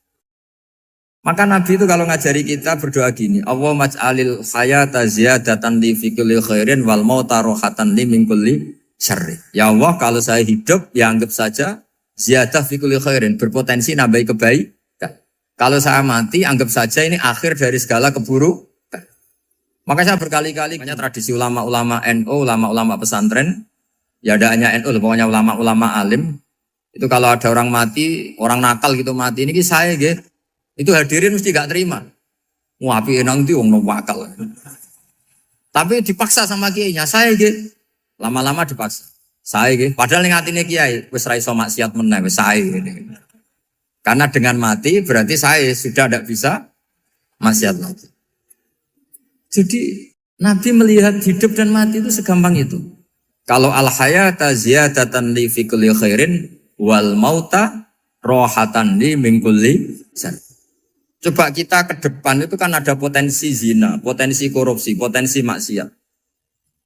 Maka Nabi itu kalau ngajari kita berdoa gini, Allah maj'alil hayata ziyadatan li fi kulli khairin wal mauta rohatan li min kulli syarri. Ya Allah, kalau saya hidup, ya anggap saja ziyadah fi kulli khairin, berpotensi nambahi kebaikan. Kalau saya mati, anggap saja ini akhir dari segala keburukan. Maka saya berkali-kali, banyak tradisi ulama-ulama NU, ulama-ulama pesantren, ya ada hanya NU, pokoknya ulama-ulama alim. Itu kalau ada orang mati, orang nakal gitu mati, ini saya gitu. Itu hadirin mesti gak terima. Wapi enang itu orang nakal. Tapi dipaksa sama kiainya, saya gitu. Lama-lama dipaksa. Saya gitu. Padahal yang hatinya kiai, wis ra iso maksiat meneh, wis saya gitu. Karena dengan mati berarti saya sudah tidak bisa maksiat lagi. Jadi Nabi melihat hidup dan mati itu segampang itu. Kalau al-hayata ziyadatan li fi kulli khairin wal mauta rohatan li min kulli syarr. Coba kita ke depan itu kan ada potensi zina, potensi korupsi, potensi maksiat.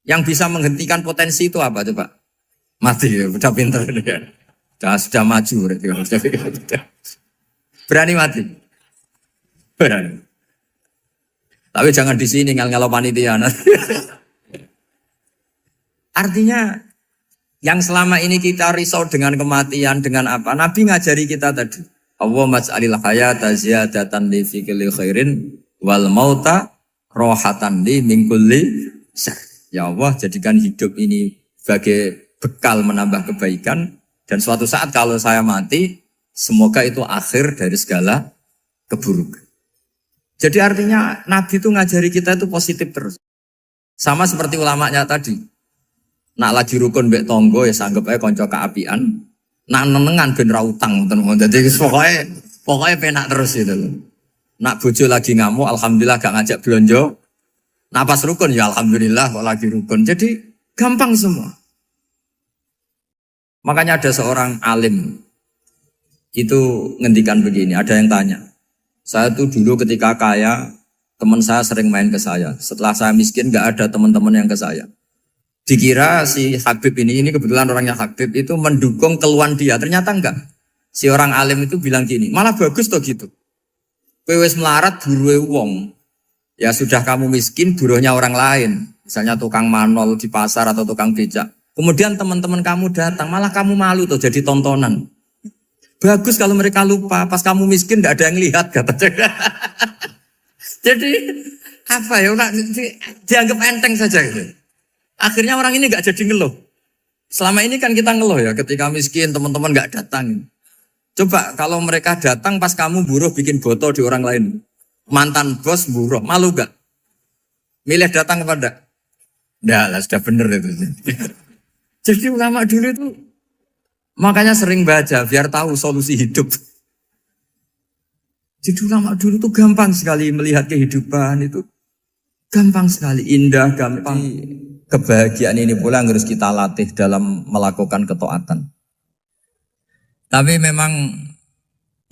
Yang bisa menghentikan potensi itu apa coba? Mati ya, udah pinter ya. Sudah maju berani mati. Berani. Tapi jangan di sini ngel-ngelo panitia. Artinya yang selama ini kita risau dengan kematian, dengan apa? Nabi ngajari kita tadi. Allah maj'alil hayata ziyadatan li fi kulli khairin wal mauta rohatan li min kulli syarr. Ya Allah, jadikan hidup ini sebagai bekal menambah kebaikan, dan suatu saat kalau saya mati, semoga itu akhir dari segala keburukan. Jadi artinya Nabi itu ngajari kita itu positif terus. Sama seperti ulamanya tadi. Nak lagi rukun mbek tonggo ya sanggep ae kanca keapian. Nak nenengan ben ra utang ngoten. Dadi pokoknya penak terus itu loh. Nak bojo lagi ngamuk alhamdulillah gak ngajak blonjo. Nak pas rukun ya alhamdulillah kok lagi rukun. Jadi gampang semua. Makanya ada seorang alim itu ngendikan begini, ada yang tanya. Saya tuh dulu ketika kaya, teman saya sering main ke saya. Setelah saya miskin gak ada teman-teman yang ke saya. Dikira si Habib ini kebetulan orangnya Habib itu mendukung keluhan dia. Ternyata enggak. Si orang alim itu bilang gini, malah bagus toh gitu. Kowe wis melarat buruhe wong. Ya sudah kamu miskin buruhnya orang lain. Misalnya tukang manol di pasar atau tukang becak. Kemudian teman-teman kamu datang, malah kamu malu tuh jadi tontonan. Bagus kalau mereka lupa, pas kamu miskin tidak ada yang lihat katanya. Jadi apa ya, dianggap enteng saja gitu. Akhirnya orang ini nggak jadi ngeluh. Selama ini kan kita ngeluh ya, ketika miskin teman-teman nggak datang. Coba kalau mereka datang pas kamu buruh bikin botol di orang lain, mantan bos buruh, malu gak? Milih datang kepada? Nggak lah, sudah bener itu. Jadi ulama dulu itu makanya sering baca biar tahu solusi hidup. Jadi ulama dulu itu gampang sekali melihat kehidupan itu. Gampang sekali, indah, gampang. Kebahagiaan ini pula yang harus kita latih dalam melakukan ketaatan. Tapi memang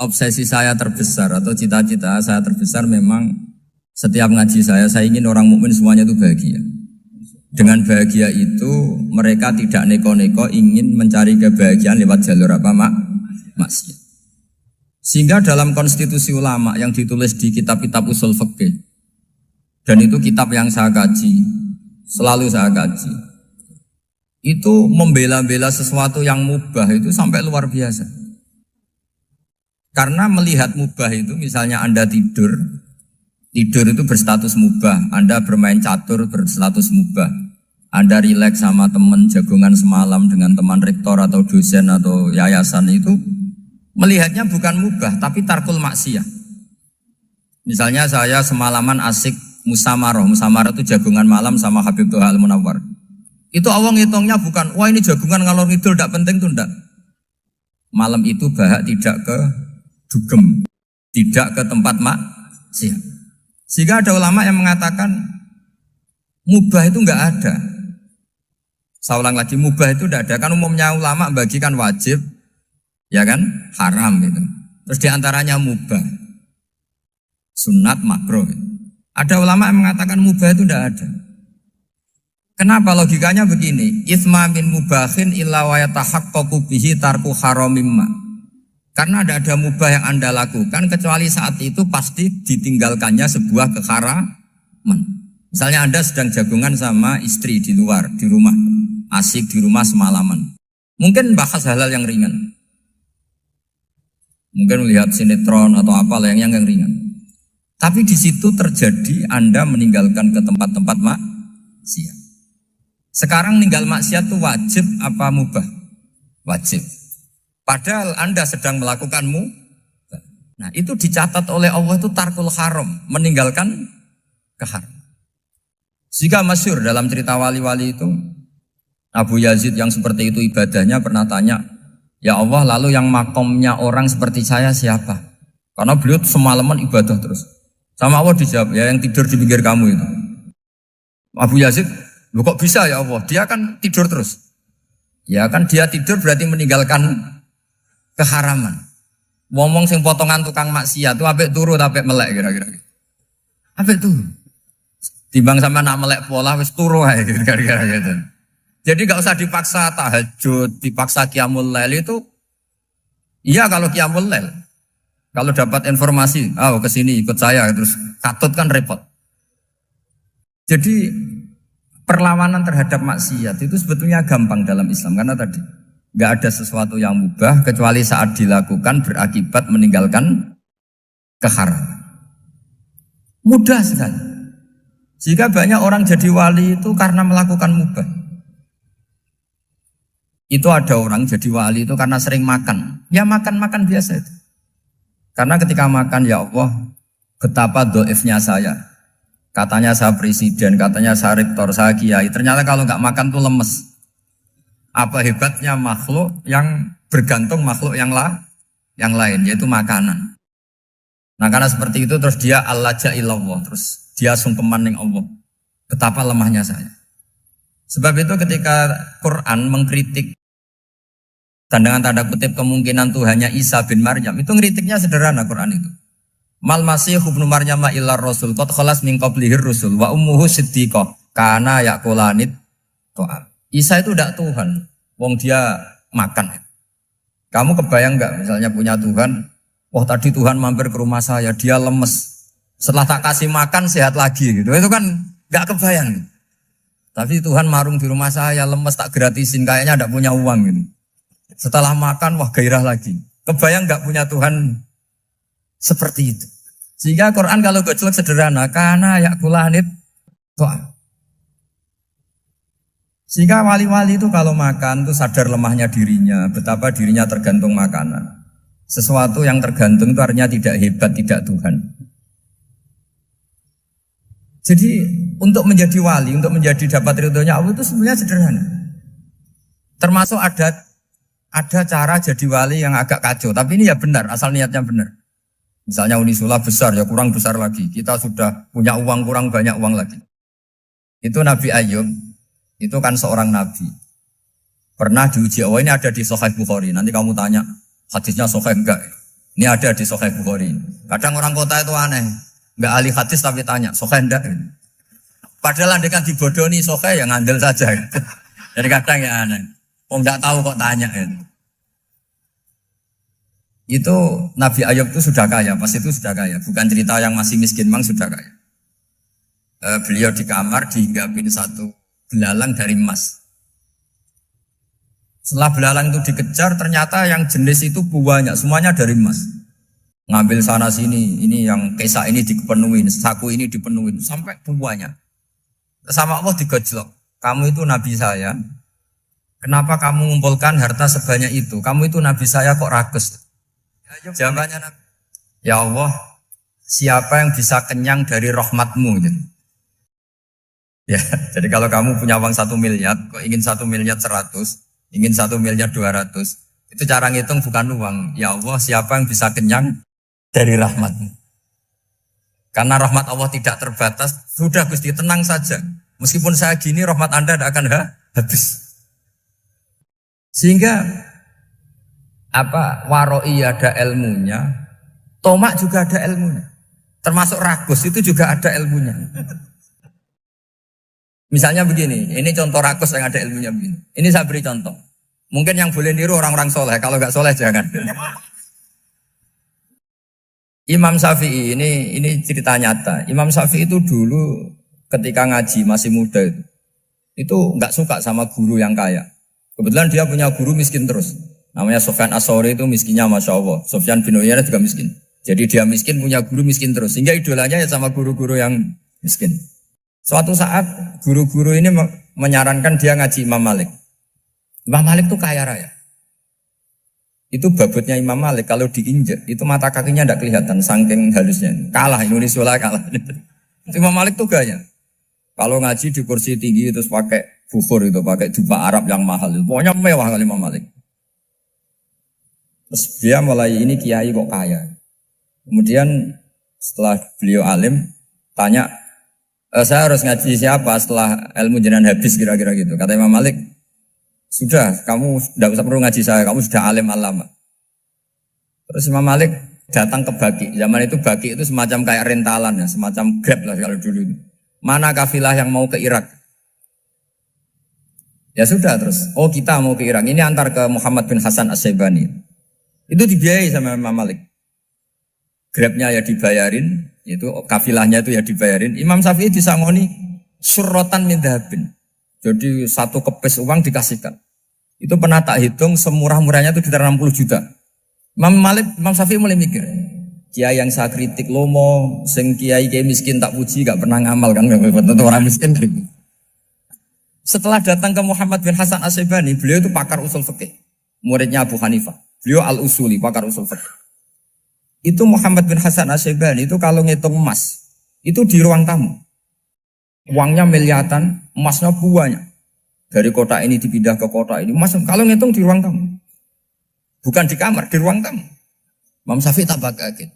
obsesi saya terbesar atau cita-cita saya terbesar memang setiap ngaji saya ingin orang mukmin semuanya itu bahagia. Dengan bahagia itu mereka tidak neko-neko ingin mencari kebahagiaan lewat jalur apa maksiat. Sehingga dalam konstitusi ulama yang ditulis di kitab-kitab usul fikih, dan itu kitab yang saya kaji, selalu saya kaji, itu membela-bela sesuatu yang mubah itu sampai luar biasa. Karena melihat mubah itu, misalnya Anda tidur itu berstatus mubah. Anda bermain catur berstatus mubah. Anda rileks sama teman jagongan semalam dengan teman rektor atau dosen atau yayasan itu melihatnya bukan mubah tapi tarkul maksiyah. Misalnya saya semalaman asik musamarah itu jagongan malam sama Habib Toha Al-Munawwar. Itu awang hitungnya bukan, wah ini jagongan ngalor ngidul tidak penting tuh enggak. Malam itu bahak tidak ke dugem, tidak ke tempat maksiat. Sehingga ada ulama yang mengatakan mubah itu enggak ada. Saya ulang lagi, mubah itu enggak ada. Kan umumnya ulama bagikan wajib, ya kan, haram itu. Terus diantaranya mubah, sunat, makruh. Ada ulama yang mengatakan mubah itu enggak ada. Kenapa? Logikanya begini, itsma min mubahin illa wa yatahaqqaqu bihi tarku haramimma. Karena tidak ada mubah yang Anda lakukan kecuali saat itu pasti ditinggalkannya sebuah keharaman. Misalnya Anda sedang jagungan sama istri di luar, di rumah, asik di rumah semalaman. Mungkin bahas hal-hal yang ringan. Mungkin melihat sinetron atau apa yang ringan. Tapi di situ terjadi Anda meninggalkan ke tempat-tempat maksiat. Sekarang ninggal maksiat itu wajib apa mubah? Wajib. Padahal Anda sedang melakukanmu. Nah itu dicatat oleh Allah itu tarkul haram, meninggalkan keharam. Jika masyhur dalam cerita wali-wali itu, Abu Yazid yang seperti itu ibadahnya pernah tanya, ya Allah lalu yang makomnya orang seperti saya siapa? Karena beliau semalaman ibadah terus. Sama Allah dijawab, ya yang tidur di pinggir kamu itu. Abu Yazid, loh kok bisa ya Allah? Dia kan tidur terus. Ya kan dia tidur berarti meninggalkan keharaman. Ngomong sing potongan tukang maksiat itu apik turu apik melek kira-kira. Apik turu. Timbang sama nak melek pola wis turu ae kira-kira gitu. Jadi enggak usah dipaksa tahajud, dipaksa qiyamul lail itu. Iya kalau qiyamul lail. Kalau dapat informasi, ke sini ikut saya terus katut kan repot. Jadi perlawanan terhadap maksiat itu sebetulnya gampang dalam Islam karena tadi nggak ada sesuatu yang mubah kecuali saat dilakukan berakibat meninggalkan keharaman. Mudah sekali. Jika banyak orang jadi wali itu karena melakukan mubah. Itu ada orang jadi wali itu karena sering makan. Ya makan-makan biasa itu. Karena ketika makan ya Allah betapa doifnya saya. Katanya saya presiden, katanya saya rektor, saya kiai. Ternyata kalau nggak makan tuh lemes. Apa hebatnya makhluk yang bergantung makhluk yang lain, yaitu makanan. Nah karena seperti itu terus dia al-laja ilallah, terus dia sungkeman ning Allah. Betapa lemahnya saya. Sebab itu ketika Quran mengkritik dan dengan tanda kutip kemungkinan Tuhannya Isa bin Maryam, itu ngeritiknya sederhana Quran itu. Mal masih ibnu Maryam illar rasul qad khalas min qablihir rusul wa ummuhu siddiqah kana yaqulanit ta'am. Isa itu tidak Tuhan, wong dia makan. Kamu kebayang enggak misalnya punya Tuhan, wah tadi Tuhan mampir ke rumah saya, dia lemes. Setelah tak kasih makan sehat lagi gitu. Itu kan enggak kebayang. Tapi Tuhan marung di rumah saya, lemes tak gratisin, kayaknya enggak punya uang gitu. Setelah makan wah gairah lagi. Kebayang enggak punya Tuhan seperti itu. Sehingga Quran kalau gojlok sederhana, karena yakulanit to'am. Sehingga wali-wali itu kalau makan itu sadar lemahnya dirinya, betapa dirinya tergantung makanan. Sesuatu yang tergantung itu artinya tidak hebat, tidak Tuhan. Jadi untuk menjadi wali, untuk menjadi dapat ridhonya Allah itu sebenarnya sederhana. Termasuk ada cara jadi wali yang agak kacau, tapi ini ya benar, asal niatnya benar. Misalnya Unisula besar, ya kurang besar lagi. Kita sudah punya uang, kurang banyak uang lagi. Itu Nabi Ayub, itu kan seorang nabi. Pernah diuji, oh ini ada di Sahih Bukhari. Nanti kamu tanya, hadisnya Sahih enggak? Ini ada di Sahih Bukhari. Kadang orang kota itu aneh. Enggak ahli hadis tapi tanya, Sahih enggak? Padahal andai kan dibodohi Sahih, ya ngandel saja. Jadi kadang ya aneh. Oh enggak tahu kok tanya. Itu Nabi Ayub itu sudah kaya, pas itu sudah kaya. Bukan cerita yang masih miskin, memang sudah kaya. Beliau di kamar dihinggapin satu belalang dari emas. Setelah belalang itu dikejar, ternyata yang jenis itu banyak, semuanya dari emas. Ngambil sana sini, ini yang kesak ini dipenuhin, saku ini dipenuhin, sampai banyak. Sama Allah digojlok, kamu itu Nabi saya, kenapa kamu mengumpulkan harta sebanyak itu? Kamu itu Nabi saya kok rakus? Jawabannya Nabi, ya Allah, siapa yang bisa kenyang dari rahmatmu? Gitu. Ya, jadi kalau kamu punya uang 1 miliar, kok ingin 1 miliar 100, ingin 1 miliar 200, itu cara ngitung bukan uang. Ya Allah, siapa yang bisa kenyang dari rahmatmu? Karena rahmat Allah tidak terbatas, sudah Gusti tenang saja. Meskipun saya gini, rahmat Anda tidak akan habis. Sehingga waroi ada ilmunya, tomak juga ada ilmunya. Termasuk rakus itu juga ada ilmunya. Misalnya begini, ini contoh rakus yang ada ilmunya begini. Ini saya beri contoh. Mungkin yang boleh niru orang-orang soleh, kalau nggak soleh jangan. Imam Syafi'i ini cerita nyata. Imam Syafi'i itu dulu ketika ngaji masih muda itu nggak suka sama guru yang kaya. Kebetulan dia punya guru miskin terus. Namanya Sufyan As-Tsauri, itu miskinnya Masya Allah. Sufyan bin Uyainah juga miskin. Jadi dia miskin, punya guru miskin terus. Sehingga idolanya ya sama guru-guru yang miskin. Suatu saat guru-guru ini menyarankan dia ngaji Imam Malik. Imam Malik itu kaya raya. Itu babutnya Imam Malik, kalau diinjak, itu mata kakinya tidak kelihatan, saking halusnya. Kalah, Indonesia lah kalah. Imam Malik itu gaya. Kalau ngaji di kursi tinggi, terus pakai bukhur itu, pakai dupa Arab yang mahal. Pokoknya mewah kali Imam Malik. Terus dia mulai ini kiai kok kaya. Kemudian setelah beliau alim, tanya, saya harus ngaji siapa setelah ilmu jenengan habis kira-kira gitu. Kata Imam Malik, sudah kamu tidak usah perlu ngaji saya, kamu sudah alim alama. Terus Imam Malik datang ke Baki. Zaman itu Baki itu semacam kayak rentalan ya, semacam Grab lah kalau dulu. Mana kafilah yang mau ke Irak? Ya sudah terus, oh kita mau ke Irak. Ini antar ke Muhammad bin Hasan As-Syaibani. Itu dibiayai sama Imam Malik. Grabnya ya dibayarin, itu kafilahnya itu ya dibayarin. Imam Syafi'i disangoni surrotan min dhahabin. Jadi satu kepes uang dikasihkan. Itu pernah tak hitung semurah-murahnya itu sekitar 60 juta. Imam Syafi'i mulai mikir, kiai yang saya kritik lomo, sing kiai miskin tak puji, gak pernah ngamal kan, tentu orang miskin. Setelah datang ke Muhammad bin Hasan As-Syaibani, beliau itu pakar usul fikih, muridnya Abu Hanifah. Beliau al-usuli, pakar usul fikih. Itu Muhammad bin Hasan As-Syaibani itu kalau ngitung emas, itu di ruang tamu. Uangnya miliaran, emasnya banyak. Dari kota ini dipindah ke kota ini. Mas, kalau ngitung di ruang tamu. Bukan di kamar, di ruang tamu. Imam Syafi'i tambah kaget.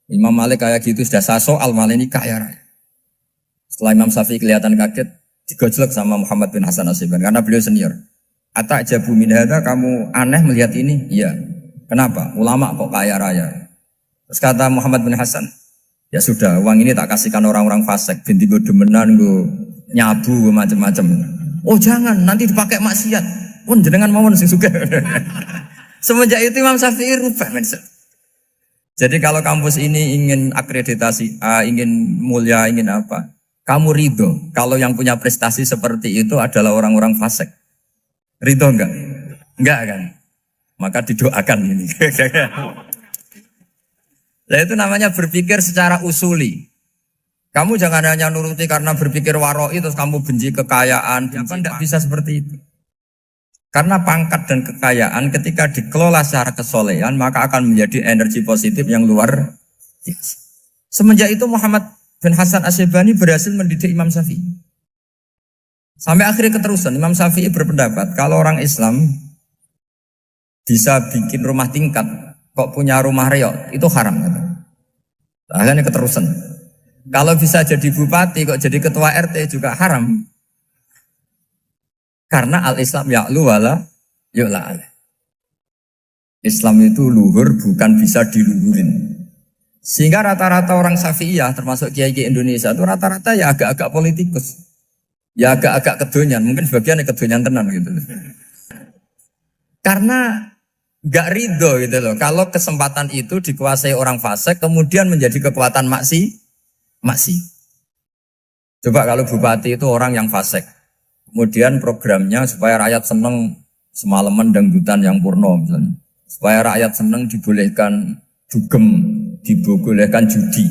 Imam Malik kayak gitu sudah saya soal, malah ini kaya raya. Setelah Imam Syafi'i kelihatan kaget, digojlok sama Muhammad bin Hasan Asyibani karena beliau senior. Atakjabu min hadza, kamu aneh melihat ini? Iya. Kenapa? Ulama kok kaya raya. Terus kata Muhammad bin Hasan, ya sudah, uang ini tak kasihkan orang-orang fasik, binti gue demenan, gue nyabu, gue macam-macam. Oh jangan, nanti dipakai maksiat. Pun jenengan mawon sing sugih. Semenjak itu Imam Syafi'i rubah mindset. Jadi kalau kampus ini ingin akreditasi A, ingin mulia, ingin apa? Kamu ridho kalau yang punya prestasi seperti itu adalah orang-orang fasik. Ridho enggak? Enggak kan? Maka didoakan ini. Nah itu namanya berpikir secara usuli. Kamu jangan hanya nuruti karena berpikir waroi terus kamu benci kekayaan. Tidak bisa seperti itu. Karena pangkat dan kekayaan ketika dikelola secara kesolehan maka akan menjadi energi positif yang luar biasa. Semenjak itu Muhammad bin Hasan Asyibani berhasil mendidik Imam Syafi'i. Sampai akhirnya keterusan Imam Syafi'i berpendapat kalau orang Islam bisa bikin rumah tingkat kok punya rumah reot itu haram. Akhirnya keterusan. Kalau bisa jadi bupati kok jadi ketua RT juga haram. Karena al-Islam ya'lu wala yu'la alaih. Islam itu luhur bukan bisa diluhurin. Sehingga rata-rata orang Syafi'iyah termasuk kiai-kiai Indonesia itu rata-rata ya agak-agak politikus. Ya agak-agak kedonyan, mungkin sebagian kedonyan tenan gitu. Karena gak ridho gitu loh. Kalau kesempatan itu dikuasai orang fasik kemudian menjadi kekuatan maksi. Coba kalau bupati itu orang yang fasik. Kemudian programnya supaya rakyat seneng semalaman dangdutan yang purno misalnya. Supaya rakyat seneng dibolehkan dugem, dibolehkan judi.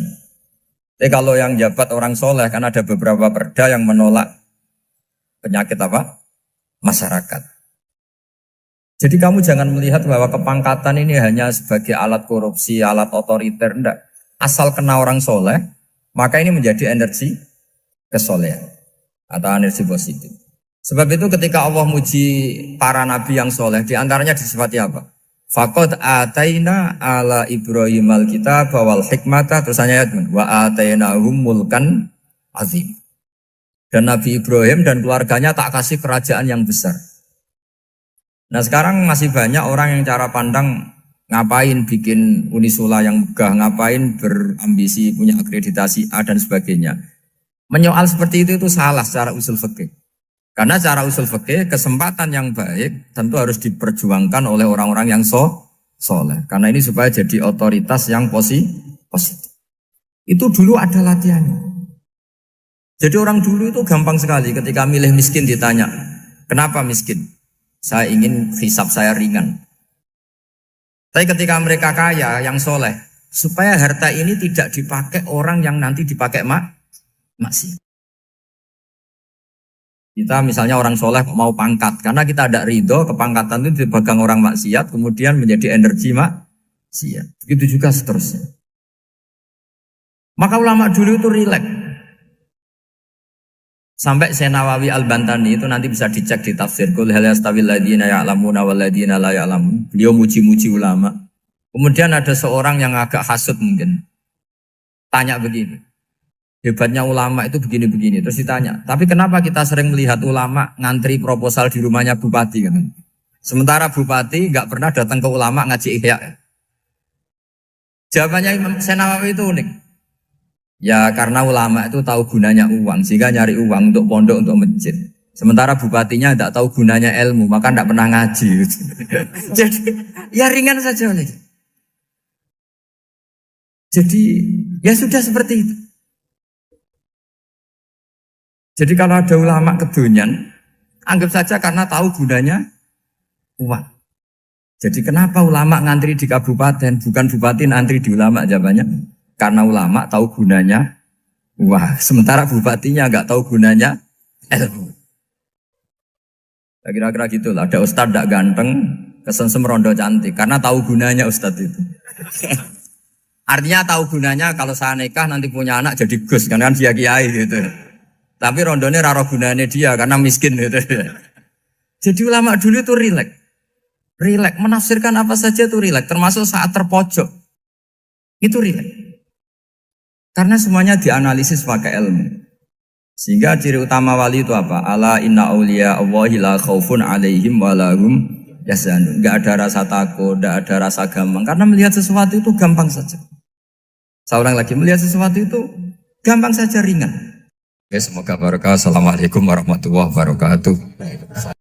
Tapi kalau yang jabat orang soleh kan ada beberapa perda yang menolak penyakit apa? Masyarakat. Jadi kamu jangan melihat bahwa kepangkatan ini hanya sebagai alat korupsi, alat otoriter, enggak. Asal kena orang soleh, maka ini menjadi energi kesolehan atau energi positif. Sebab itu ketika Allah muji para nabi yang soleh, diantaranya disifati apa? Faqad ataina ala Ibrahim al-kitab wal hikmata, terus ayat wa atainahum mulkan azim. Dan Nabi Ibrahim dan keluarganya tak kasih kerajaan yang besar. Nah sekarang masih banyak orang yang cara pandang ngapain bikin unisula yang megah, ngapain berambisi punya akreditasi A dan sebagainya. Menyoal seperti itu salah secara usul fikih. Karena secara usul fikih kesempatan yang baik tentu harus diperjuangkan oleh orang-orang yang soleh. Karena ini supaya jadi otoritas yang positif. Itu dulu ada latihannya. Jadi orang dulu itu gampang sekali ketika milih miskin ditanya, kenapa miskin? Saya ingin hisab saya ringan. Tapi ketika mereka kaya yang soleh, supaya harta ini tidak dipakai orang yang nanti dipakai maksiat. Kita misalnya orang soleh mau pangkat, karena kita ada ridho, kepangkatan itu dipegang orang maksiat, kemudian menjadi energi maksiat. Begitu juga seterusnya. Maka ulama dulu itu rileks. Sampai Nawawi Al-Bantani itu nanti bisa dicek di tafsir. Qul hal yastawil ladzina ya'lamuna wal ladzina la ya'lamun. Beliau muji-muji ulama. Kemudian ada seorang yang agak hasut mungkin. Tanya begini. Hebatnya ulama itu begini-begini. Terus ditanya, tapi kenapa kita sering melihat ulama ngantri proposal di rumahnya bupati kan? Sementara bupati nggak pernah datang ke ulama ngaji ihya. Jawabannya Imam Nawawi itu unik. Ya karena ulama itu tahu gunanya uang, sehingga nyari uang untuk pondok, untuk masjid. Sementara bupatinya tidak tahu gunanya ilmu, maka tidak pernah ngaji. Jadi ya ringan saja. Jadi ya sudah seperti itu. Jadi kalau ada ulama kedonyan, anggap saja karena tahu gunanya uang. Jadi kenapa ulama ngantri di kabupaten, bukan bupati ngantri di ulama? Jawabannya, karena ulama tahu gunanya uang. Sementara bupatinya nggak tahu gunanya ilmu. Kira-kira gitu lah. Ada ustadz tidak ganteng, kesensem rondo cantik, karena tahu gunanya ustadz itu. Artinya tahu gunanya kalau saya nikah nanti punya anak jadi gus, kan dia kiai gitu. Tapi rondone raro gunane dia karena miskin gitu. Jadi ulama dulu itu rileks. Rileks menafsirkan apa saja itu rileks, termasuk saat terpojok. Itu rileks. Karena semuanya dianalisis pakai ilmu. Sehingga ciri utama wali itu apa? Ala inna awliya Allahi la khaufun alaihim walahum yahzanun. Enggak ada rasa takut, enggak ada rasa gampang. Karena melihat sesuatu itu gampang saja. Saya ulang lagi, melihat sesuatu itu gampang saja, ringan. Oke, semoga barokah. Assalamualaikum warahmatullahi wabarakatuh.